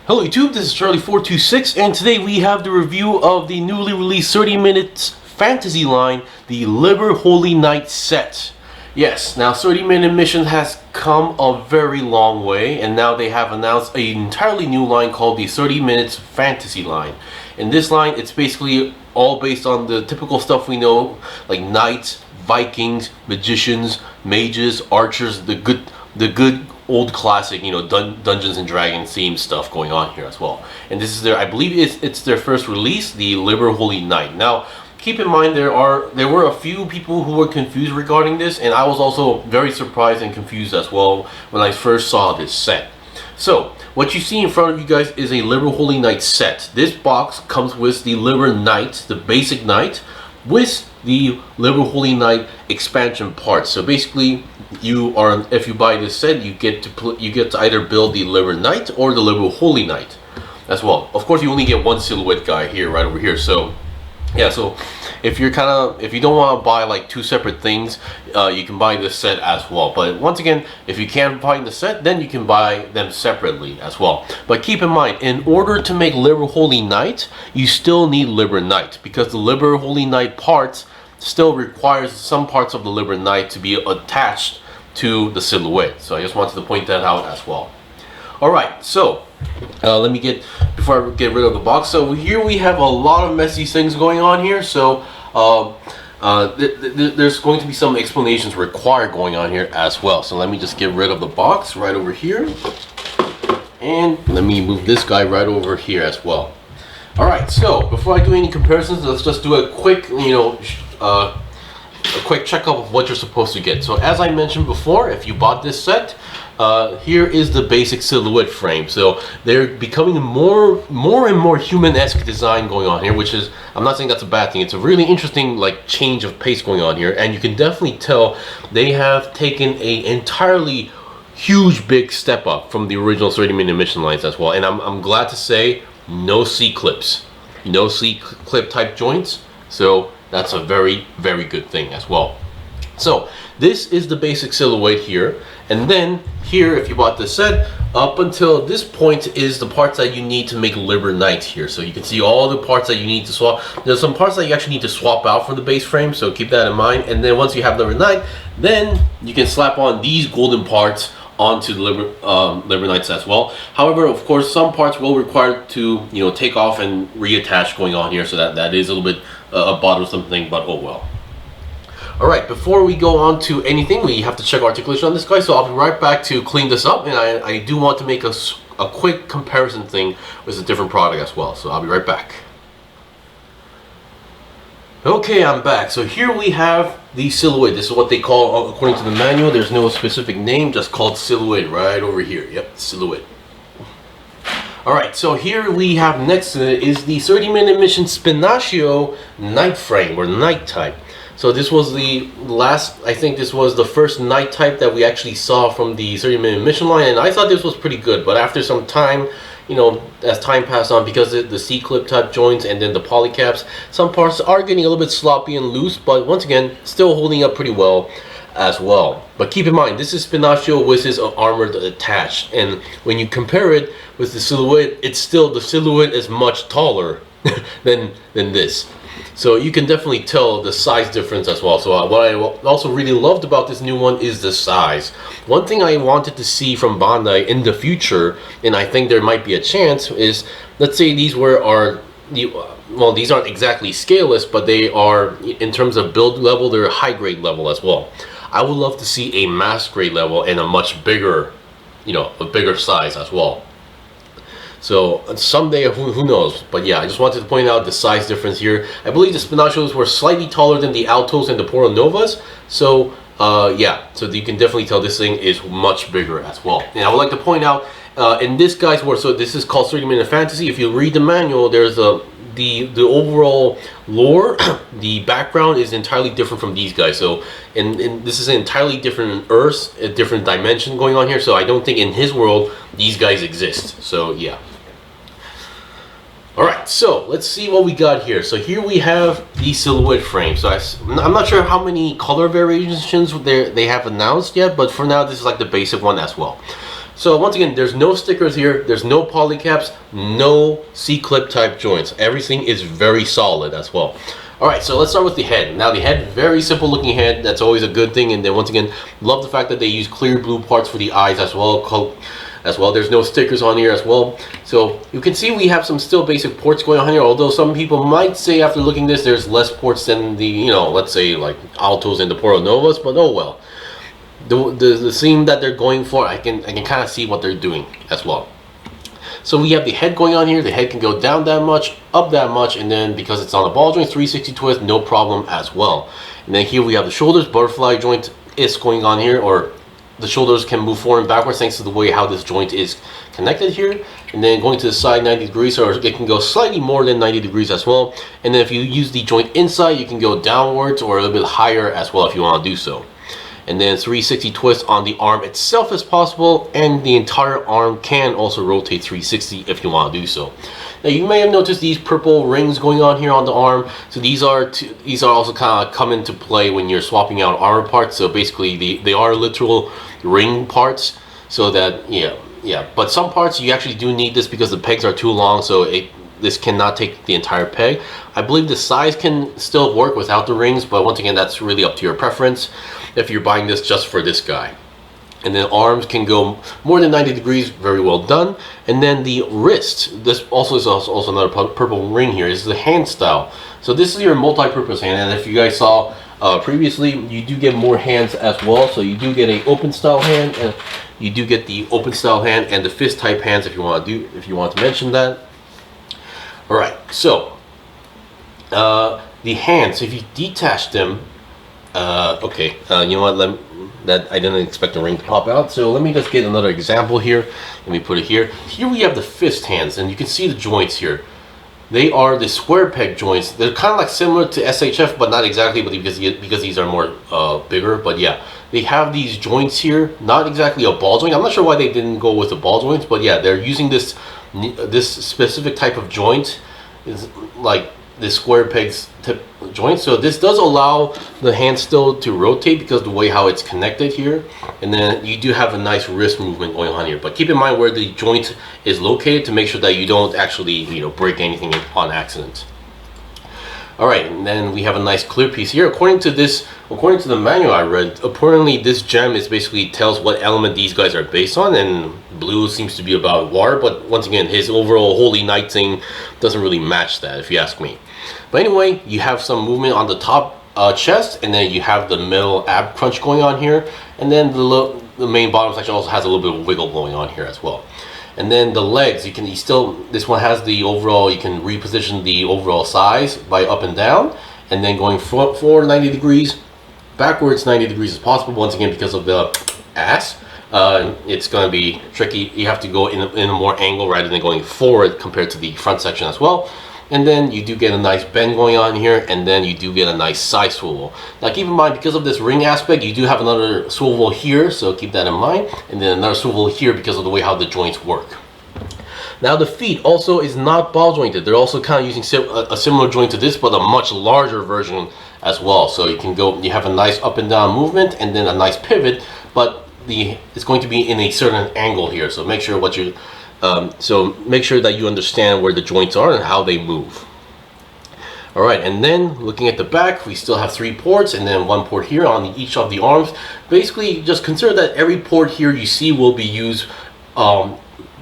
Hello YouTube, this is Charlie426 and today we have the review of the newly released 30 minutes fantasy line, the Liber Holy Knight set. Yes, now 30-minute mission has come a very long way and now they have announced an entirely new line called the 30 minutes fantasy line. In this line, it's basically all based on the typical stuff we know, like knights, Vikings, magicians, mages, archers, the good old classic, you know, Dungeons and Dragons themed stuff going on here as well. And this is their, I believe it's their first release, the Liber Holy Knight. Now, keep in mind there were a few people who were confused regarding this, and I was also very surprised and confused as well when I first saw this set. So, what you see in front of you guys is a Liber Holy Knight set. This box comes with the Liber Knight, the basic knight, with the Liber Holy Knight expansion parts. So basically, if you buy this set, you get to either build the Liber Knight or the Liber Holy Knight as well. Of course, you only get one silhouette guy here, right over here. So yeah, so if you don't want to buy like two separate things, you can buy this set as well. But once again, if you can't buy the set, then you can buy them separately as well. But keep in mind, in order to make Liber Holy Knight, you still need Liber Knight, because the Liber Holy Knight parts still requires some parts of the Liber Knight to be attached to the silhouette. So I just wanted to point that out as well. Alright, so before I get rid of the box, so here we have a lot of messy things going on here. So there's going to be some explanations required going on here as well. So let me just get rid of the box right over here, and let me move this guy right over here as well. Alright, so before I do any comparisons, let's just do a quick, a quick checkup of what you're supposed to get. So as I mentioned before, if you bought this set, here is the basic silhouette frame. So they're becoming more and more human-esque design going on here, which is, I'm not saying that's a bad thing. It's a really interesting like change of pace going on here, and you can definitely tell they have taken a entirely huge big step up from the original 30-minute mission lines as well. And I'm glad to say no C-clips, no C-clip type joints. So that's a very, very good thing as well. So this is the basic silhouette here, and then here, if you bought this set, up until this point is the parts that you need to make Liber Knight here. So you can see all the parts that you need to swap. There's some parts that you actually need to swap out from the base frame, so keep that in mind. And then once you have Liber Knight, then you can slap on these golden parts onto the Liber Knights as well. However, of course, some parts will require to take off and reattach going on here, so that is a little bit a bothersome thing, but oh well. Alright, before we go on to anything, we have to check articulation on this guy, so I'll be right back to clean this up, and I do want to make a quick comparison thing with a different product as well, so I'll be right back. Okay, I'm back. So here we have the silhouette. This is what they call, according to the manual, there's no specific name, just called silhouette right over here. Yep, silhouette. Alright, so here we have next to it is the 30-minute mission Spinaccio Knight frame, or Knight type. So this was the last, I think this was the first Knight type that we actually saw from the 30-minute mission line, and I thought this was pretty good, but after some time, as time passed on, because the C-clip type joints and then the polycaps, some parts are getting a little bit sloppy and loose, but once again, still holding up pretty well as well. But keep in mind, this is Spinaccio with his armor attached, and when you compare it with the silhouette, the silhouette is much taller than this. So you can definitely tell the size difference as well. So what I also really loved about this new one is the size. One thing I wanted to see from Bandai in the future, and I think there might be a chance, is, let's say these these aren't exactly scaleless, but they are, in terms of build level, they're a high grade level as well. I would love to see a mass grade level and a much bigger, a bigger size as well. So someday, who knows? But yeah, I just wanted to point out the size difference here. I believe the Spinaccios were slightly taller than the Altos and the Poro Novas. So yeah, so you can definitely tell this thing is much bigger as well. And I would like to point out, in this guy's work, so this is called 30-minute fantasy. If you read the manual, there's the overall lore, the background is entirely different from these guys. So and this is an entirely different Earth, a different dimension going on here. So I don't think in his world these guys exist. So yeah. Alright, so let's see what we got here. So here we have the silhouette frame. So I'm not sure how many color variations they have announced yet, but for now this is like the basic one as well. So once again, there's no stickers here, there's no polycaps, no C-clip type joints. Everything is very solid as well. Alright, so let's start with the head. Now the head, very simple looking head, that's always a good thing. And then once again, love the fact that they use clear blue parts for the eyes as well. There's no stickers on here as well. So you can see we have some still basic ports going on here, although some people might say after looking at this there's less ports than the, you know, let's say like Altos and the Porto Novas, but oh well. The theme that they're going for, I can kind of see what they're doing as well. So we have the head going on here. The head can go down that much, up that much, and then because it's on a ball joint, 360 twist, no problem as well. And then here we have the shoulders, butterfly joint is going on here, or the shoulders can move forward and backwards thanks to the way how this joint is connected here. And then going to the side 90 degrees, or it can go slightly more than 90 degrees as well. And then if you use the joint inside, you can go downwards or a little bit higher as well if you want to do so. And then 360 twist on the arm itself is possible, and the entire arm can also rotate 360 if you want to do so. Now you may have noticed these purple rings going on here on the arm. So these are also kind of come into play when you're swapping out armor parts. So basically they are literal ring parts. So that yeah. But some parts you actually do need this because the pegs are too long. So this cannot take the entire peg. I believe the size can still work without the rings, but once again, that's really up to your preference if you're buying this just for this guy. And then arms can go more than 90 degrees, very well done. And then the wrist, this also is also another purple ring here, is the hand style. So this is your multi-purpose hand, and if you guys saw previously, you do get more hands as well. So you do get an open style hand, and you do get the open style hand and the fist type hands if you want to mention that. All right, so the hands, if you detach them, you know what, that I didn't expect the ring to pop out, so let me just get another example here. Let me put it here. Here we have the fist hands, and you can see the joints here. They are the square peg joints. They're kind of like similar to SHF, but not exactly, but because these are more bigger. But yeah, they have these joints here, not exactly a ball joint. I'm not sure why they didn't go with the ball joints, but yeah, they're using this specific type of joint, is like the square pegs tip joint. So this does allow the hand still to rotate because the way how it's connected here. And then you do have a nice wrist movement going on here, but keep in mind where the joint is located to make sure that you don't actually, you know, break anything on accident. All right, and then we have a nice clear piece here. According to the manual I read, apparently this gem is basically tells what element these guys are based on, and blue seems to be about water, but once again, his overall Holy Knight thing doesn't really match that, if you ask me. But anyway, you have some movement on the top chest, and then you have the middle ab crunch going on here, and then the main bottom section also has a little bit of wiggle going on here as well. And then the legs, this one has the overall, you can reposition the overall size by up and down, and then going forward 90 degrees, backwards 90 degrees is possible, once again because of the ass. It's going to be tricky. You have to go in a more angle rather than going forward compared to the front section as well. And then you do get a nice bend going on here, and then you do get a nice side swivel. Now keep in mind, because of this ring aspect, you do have another swivel here, so keep that in mind, and then another swivel here because of the way how the joints work. Now the feet also is not ball jointed. They're also kind of using a similar joint to this, but a much larger version as well. So you can go, you have a nice up and down movement, and then a nice pivot, but it's going to be in a certain angle here. So make sure make sure that you understand where the joints are and how they move. All right, and then looking at the back, we still have 3 ports and then 1 port here on each of the arms. Basically, just consider that every port here you see will be used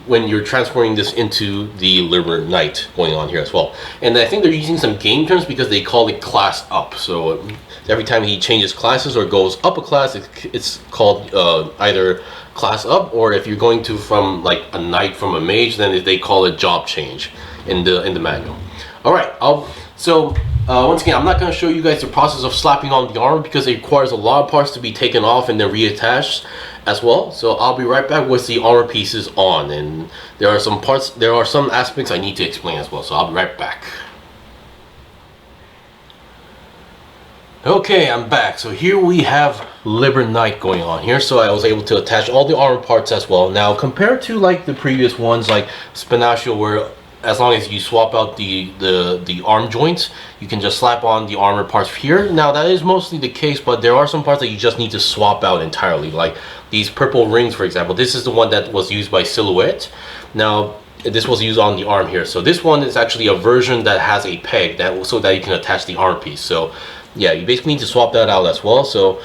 when you're transferring this into the Liber Knight going on here as well. And I think they're using some game terms because they call it class up. So every time he changes classes or goes up a class, it's called either class up, or if you're going to from like a knight from a mage, then they call it job change in the manual. All right, once again, I'm not going to show you guys the process of slapping on the armor because it requires a lot of parts to be taken off and then reattached as well. So I'll be right back with the armor pieces on, and there are some aspects I need to explain as well. So I'll be right back. Okay, I'm back. So here we have Liber Knight going on here. So I was able to attach all the armor parts as well. Now compared to like the previous ones like Spinaccio, where as long as you swap out the arm joints, you can just slap on the armor parts here. Now that is mostly the case, but there are some parts that you just need to swap out entirely, like these purple rings, for example. This is the one that was used by Silhouette. Now this was used on the arm here, so this one is actually a version that has a peg that so that you can attach the arm piece. So yeah, you basically need to swap that out as well, so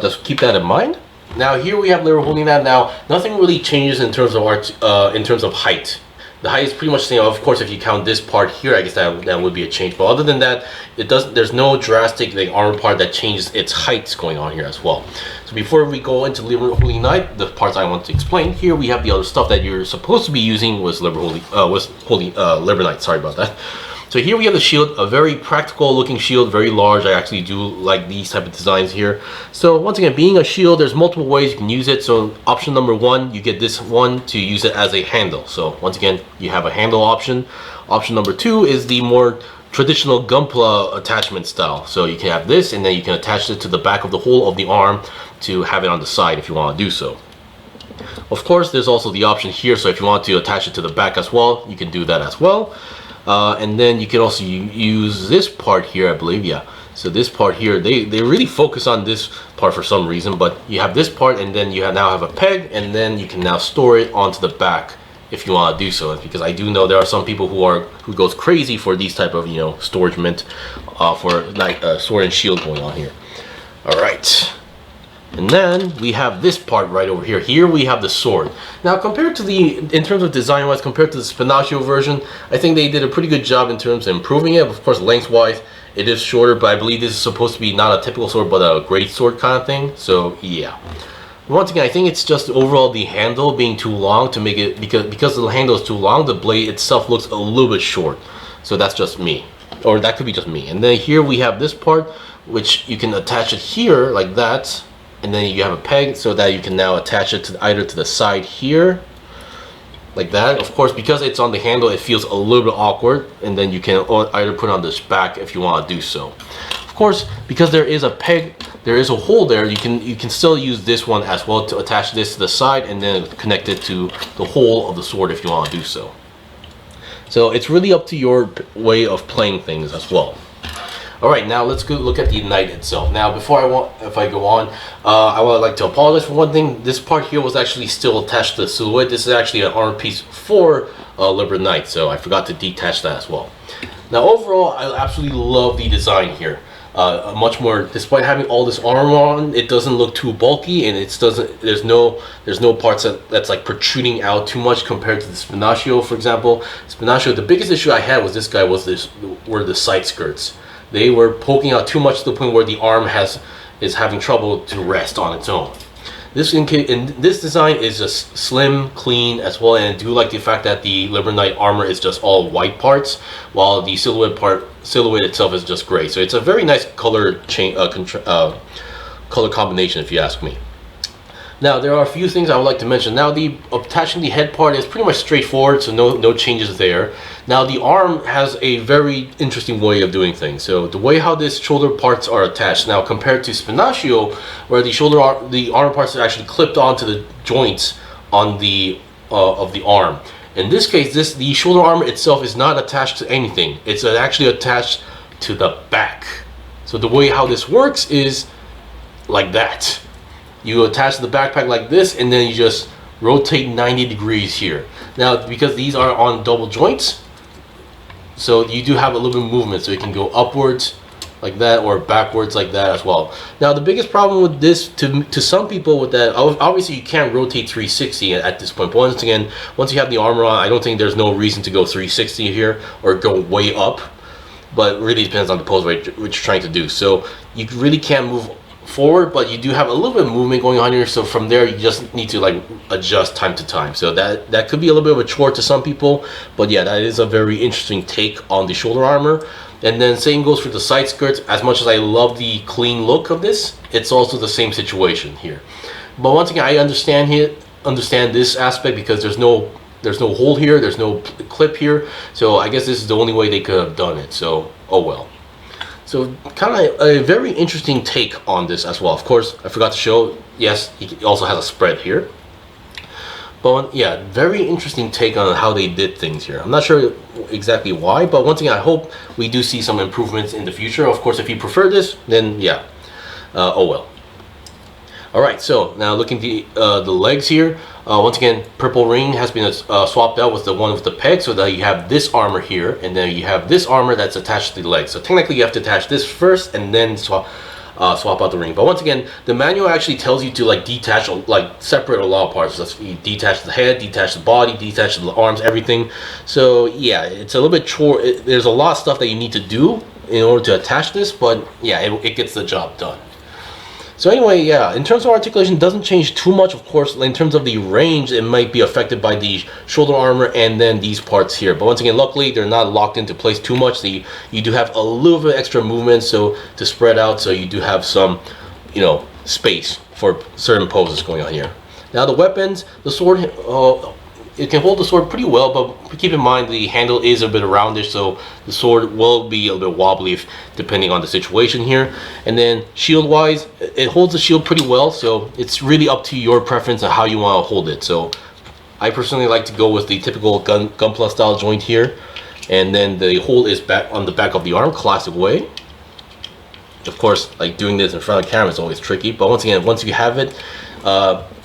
just keep that in mind. Now here we have Liber Holy Knight. Now nothing really changes in terms of height. The height is pretty much the same. Of course, if you count this part here, I guess that would be a change. But other than that, there's no drastic armor part that changes its height going on here as well. So before we go into Liber Holy Knight, the parts I want to explain, here we have the other stuff that you're supposed to be using was Liber Knight. Sorry about that. So here we have the shield, a very practical looking shield, very large. I actually do like these type of designs here. So once again, being a shield, there's multiple ways you can use it. So option number one, you get this one to use it as a handle. So once again, you have a handle option. Option number two is the more traditional gunpla attachment style. So you can have this, and then you can attach it to the back of the whole of the arm to have it on the side if you want to do so. Of course, there's also the option here. So if you want to attach it to the back as well, you can do that as well. And then you can also use this part here, I believe. Yeah, so this part here, they really focus on this part for some reason, but you have this part, and then you now have a peg, and then you can now store it onto the back if you want to do so, because I do know there are some people who goes crazy for these type of storage mint for like sword and shield going on here. All right. And then we have this part right over here. Here we have the sword. Now compared to in terms of design wise, compared to the Spinaccio version, I think they did a pretty good job in terms of improving it. Of course, lengthwise, it is shorter, but I believe this is supposed to be not a typical sword, but a great sword kind of thing. So yeah. Once again, I think it's just overall the handle being too long to make it, because the handle is too long, the blade itself looks a little bit short. So that's just me. Or that could be just me. And then here we have this part, which you can attach it here like that. And then you have a peg so that you can now attach it to either to the side here, like that. Of course, because it's on the handle, it feels a little bit awkward, and then you can either put it on this back if you want to do so. Of course, because there is a peg, there is a hole there, you can still use this one as well to attach this to the side and then connect it to the hole of the sword if you want to do so. So it's really up to your way of playing things as well. Alright, now let's go look at the knight itself. Now before I go on, I would like to apologize for one thing. This part here was actually still attached to the silhouette. This is actually an armor piece for Liber Knight, so I forgot to detach that as well. Now overall, I absolutely love the design here. Much more, despite having all this armor on, it doesn't look too bulky, and there's no parts that's like protruding out too much compared to the Spinaccio, for example. Spinaccio, the biggest issue I had with this guy were the side skirts. They were poking out too much to the point where the arm is having trouble to rest on its own. This design is just slim, clean as well, and I do like the fact that the Liber Knight armor is just all white parts, while the silhouette itself is just gray. So it's a very nice color color combination, if you ask me. Now there are a few things I would like to mention. Now attaching the head part is pretty much straightforward, so no changes there. Now the arm has a very interesting way of doing things. So the way how this shoulder parts are attached now compared to Spinaccio, where the arm parts are actually clipped onto the joints on the of the arm. In this case, the shoulder armor itself is not attached to anything. It's actually attached to the back. So the way how this works is like that. You attach the backpack like this, and then you just rotate 90 degrees here. Now, because these are on double joints, so you do have a little bit of movement, so you can go upwards like that or backwards like that as well. Now, the biggest problem with this, to some people with that, obviously you can't rotate 360 at this point. But once again, once you have the armor on, I don't think there's no reason to go 360 here or go way up. But it really depends on the pose which you're trying to do. So you really can't move forward, but you do have a little bit of movement going on here, so from there you just need to like adjust time to time. So that could be a little bit of a chore to some people, but yeah, that is a very interesting take on the shoulder armor. And then same goes for the side skirts. As much as I love the clean look of this, it's also the same situation here. But once again, I understand this aspect because there's no hole here, there's no clip here, so I guess this is the only way they could have done it. So oh well. So kind of a very interesting take on this as well. Of course, I forgot to show, yes, he also has a spread here. But yeah, very interesting take on how they did things here. I'm not sure exactly why, but once again, I hope we do see some improvements in the future. Of course, if you prefer this, then yeah, oh well. All right, so now looking at the legs here. Once again, purple ring has been swapped out with the one with the peg, so that you have this armor here, and then you have this armor that's attached to the legs. So technically, you have to attach this first, and then swap out the ring. But once again, the manual actually tells you to like detach, like separate a lot of parts. So you detach the head, detach the body, detach the arms, everything. So yeah, it's a little bit chore. There's a lot of stuff that you need to do in order to attach this, but yeah, it gets the job done. So anyway, yeah, in terms of articulation, it doesn't change too much. Of course, in terms of the range, it might be affected by the shoulder armor and then these parts here. But once again, luckily, they're not locked into place too much. So you do have a little bit extra movement so to spread out, so you do have some, you know, space for certain poses going on here. Now the weapons, the sword, it can hold the sword pretty well, but keep in mind the handle is a bit roundish, so the sword will be a little bit wobbly depending on the situation here. And then shield wise, it holds the shield pretty well, so it's really up to your preference on how you want to hold it. So I personally like to go with the typical gunpla style joint here, and then the hold is back on the back of the arm, classic way. Of course, like doing this in front of the camera is always tricky, but once again, once you have it,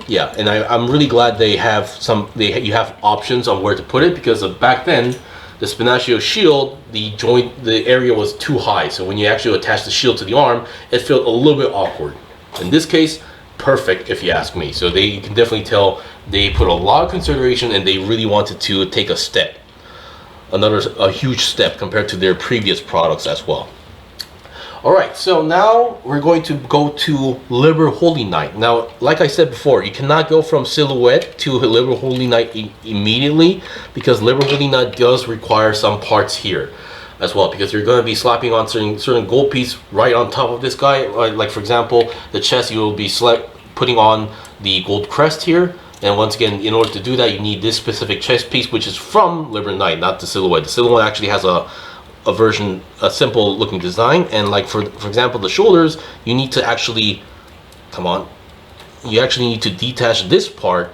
yeah, and I'm really glad they have you have options on where to put it, because back then the Spinaccio shield, the area was too high, so when you actually attach the shield to the arm, it felt a little bit awkward. In this case, perfect if you ask me. So you can definitely tell they put a lot of consideration and they really wanted to take a step, a huge step compared to their previous products as well. Alright, so now we're going to go to Liber Holy Knight. Now, like I said before, you cannot go from Silhouette to Liber Holy Knight immediately, because Liber Holy Knight does require some parts here as well, because you're going to be slapping on certain gold piece right on top of this guy. Like for example, the chest, you will be putting on the gold crest here. And once again, in order to do that, you need this specific chest piece, which is from Liber Knight, not the Silhouette. The Silhouette actually has a simple looking design, and like for example the shoulders, you need to actually you actually need to detach this part,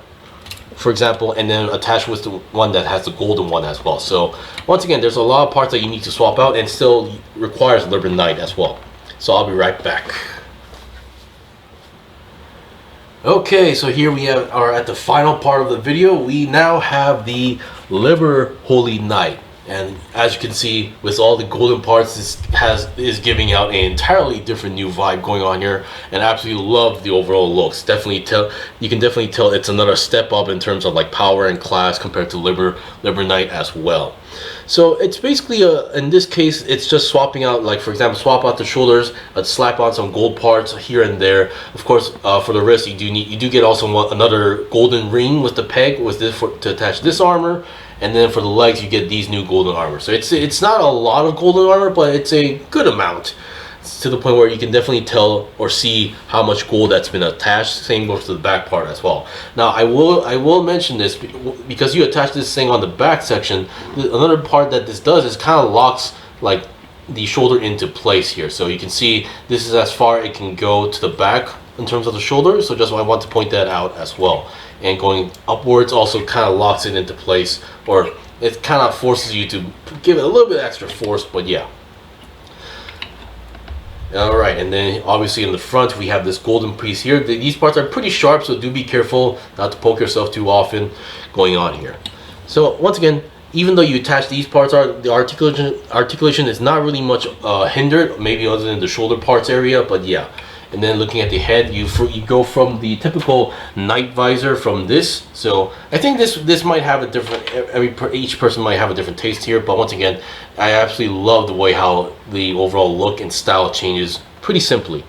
for example, and then attach with the one that has the golden one as well. So once again, there's a lot of parts that you need to swap out, and still requires Liber Knight as well. So I'll be right back. Okay, so here we are at the final part of the video. We now have the Liber Holy Knight. And as you can see, with all the golden parts, this is giving out an entirely different new vibe going on here, and I absolutely love the overall looks. You can definitely tell it's another step up in terms of like power and class compared to Liber Knight as well. So it's basically in this case, it's just swapping out, like for example, swap out the shoulders, slap on some gold parts here and there. Of course, for the wrist, you do get also another golden ring with the peg with this to attach this armor. And then for the legs, you get these new golden armor. So it's not a lot of golden armor, but it's a good amount. It's to the point where you can definitely tell or see how much gold that's been attached. Same goes to the back part as well. Now I will mention this, because you attach this thing on the back section. Another part that this does is kind of locks like the shoulder into place here. So you can see this is as far it can go to the back in terms of the shoulder. So just I want to point that out as well. And going upwards also kind of locks it into place, or it kind of forces you to give it a little bit extra force, but yeah. Alright, and then obviously in the front we have this golden piece here. These parts are pretty sharp, so do be careful not to poke yourself too often going on here. So once again, even though you attach these parts, the articulation is not really much hindered, maybe other than the shoulder parts area, but yeah. And then looking at the head, you go from the typical knight visor from this. So I think this might have a different, each person might have a different taste here. But once again, I absolutely love the way how the overall look and style changes pretty simply.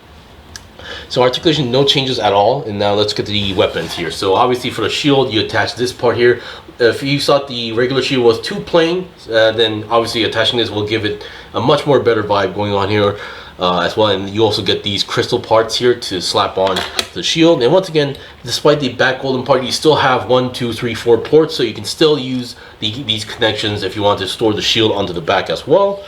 So articulation, no changes at all. And now let's get to the weapons here. So obviously for the shield, you attach this part here. If you thought the regular shield was too plain, then obviously attaching this will give it a much more better vibe going on here. As well, and you also get these crystal parts here to slap on the shield. And once again, despite the back golden part, you still have 1, 2, 3, 4 ports, so you can still use these connections if you want to store the shield onto the back as well.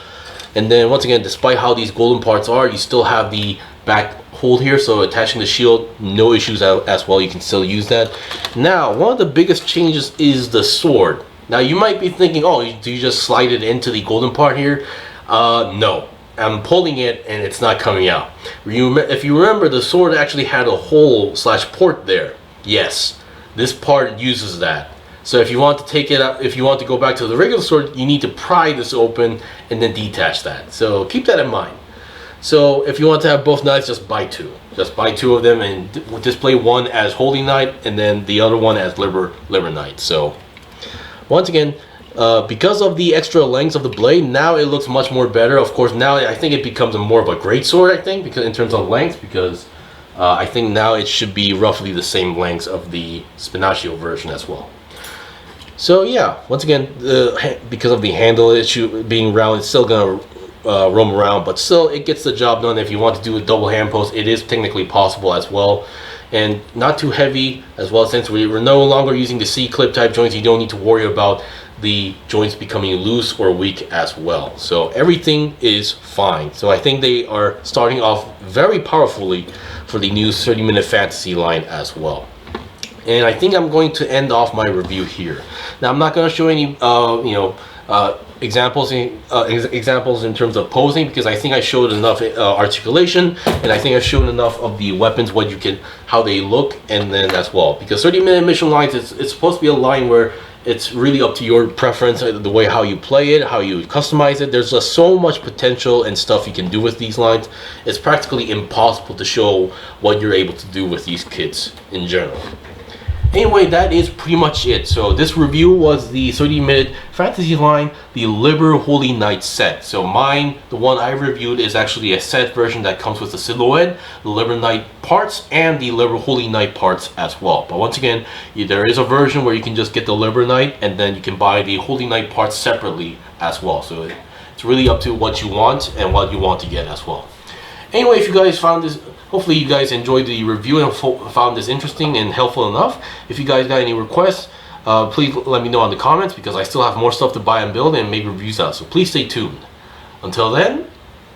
And then once again, despite how these golden parts are, you still have the back hold here, so attaching the shield, no issues as well. You can still use that. Now, one of the biggest changes is the sword. Now, you might be thinking, oh, do you just slide it into the golden part here? No. I'm pulling it and it's not coming out. If you remember, the sword actually had a hole / port there. Yes, this part uses that. So if you want to take it out, if you want to go back to the regular sword, you need to pry this open and then detach that. So keep that in mind. So if you want to have both knights, just buy two. Just buy two of them and display one as Holy Knight and then the other one as Liber Knight. So once again, because of the extra length of the blade, now it looks much more better. Of course, now I think it becomes more of a great sword, I think, because in terms of length, because I think now it should be roughly the same length of the Spinaccio version as well. So yeah, once again, because of the handle issue being round, it's still gonna roam around, but still it gets the job done. If you want to do a double hand post, it is technically possible as well, and not too heavy as well. Since we're no longer using the C-clip type joints, you don't need to worry about the joints becoming loose or weak as well. So everything is fine. So I think they are starting off very powerfully for the new 30-minute fantasy line as well. And I think I'm going to end off my review here. Now, I'm not going to show any examples in terms of posing, because I think I showed enough articulation, and I think I showed enough of the weapons, how they look, and then as well, because 30-minute mission lines, it's supposed to be a line where it's really up to your preference, the way how you play it, how you customize it. There's just so much potential and stuff you can do with these lines. It's practically impossible to show what you're able to do with these kits in general. Anyway, that is pretty much it. So this review was the 30-minute fantasy line, the Liber Holy Knight set. So mine, the one I reviewed, is actually a set version that comes with the silhouette, the Liber Knight parts, and the Liber Holy Knight parts as well. But once again, there is a version where you can just get the Liber Knight, and then you can buy the Holy Knight parts separately as well. So it's really up to what you want and what you want to get as well. Anyway, if you guys found this, hopefully you guys enjoyed the review and found this interesting and helpful enough. If you guys got any requests, please let me know in the comments, because I still have more stuff to buy and build and make reviews out. So please stay tuned. Until then,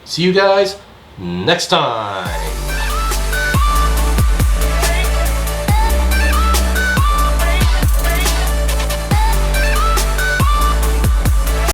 see you guys next time.